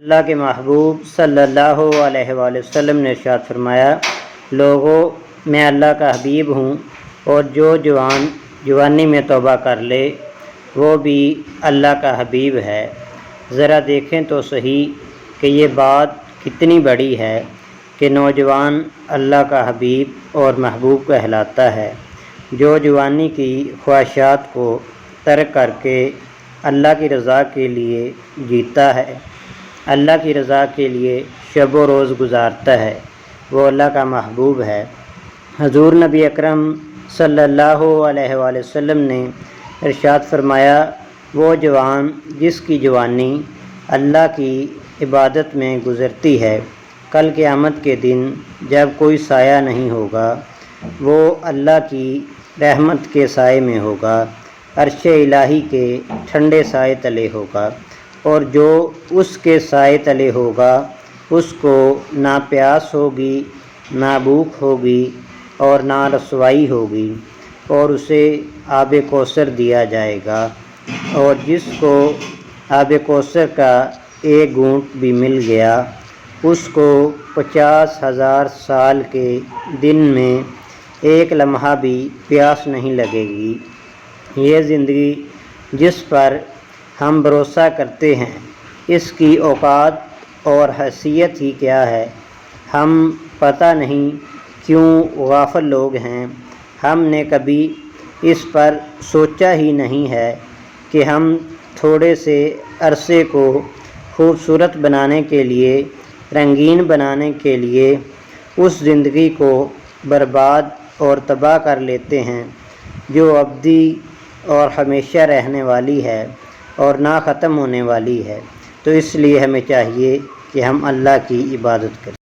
اللہ کے محبوب صلی اللہ علیہ وآلہ وسلم نے ارشاد فرمایا، لوگوں میں اللہ کا حبیب ہوں، اور جو جوانی میں توبہ کر لے وہ بھی اللہ کا حبیب ہے۔ ذرا دیکھیں تو صحیح کہ یہ بات کتنی بڑی ہے کہ نوجوان اللہ کا حبیب اور محبوب کہلاتا ہے، جو جوانی کی خواہشات کو ترک کر کے اللہ کی رضا کے لیے جیتا ہے، اللہ کی رضا کے لیے شب و روز گزارتا ہے، وہ اللہ کا محبوب ہے۔ حضور نبی اکرم صلی اللہ علیہ وآلہ وسلم نے ارشاد فرمایا، وہ جوان جس کی جوانی اللہ کی عبادت میں گزرتی ہے، کل قیامت کے دن جب کوئی سایہ نہیں ہوگا، وہ اللہ کی رحمت کے سائے میں ہوگا، عرش الہی کے ٹھنڈے سائے تلے ہوگا، اور جو اس کے سائے تلے ہوگا اس کو نہ پیاس ہوگی، نہ بھوک ہوگی، اور نہ رسوائی ہوگی، اور اسے آب کوثر دیا جائے گا، اور جس کو آب کوثر کا ایک گھونٹ بھی مل گیا اس کو 50,000 سال کے دن میں ایک لمحہ بھی پیاس نہیں لگے گی۔ یہ زندگی جس پر ہم بھروسہ کرتے ہیں اس کی اوقات اور حیثیت ہی کیا ہے، ہم پتہ نہیں کیوں غافل لوگ ہیں۔ ہم نے کبھی اس پر سوچا ہی نہیں ہے کہ ہم تھوڑے سے عرصے کو خوبصورت بنانے کے لیے، رنگین بنانے کے لیے اس زندگی کو برباد اور تباہ کر لیتے ہیں جو ابدی اور ہمیشہ رہنے والی ہے اور نہ ختم ہونے والی ہے۔ تو اس لیے ہمیں چاہیے کہ ہم اللہ کی عبادت کریں۔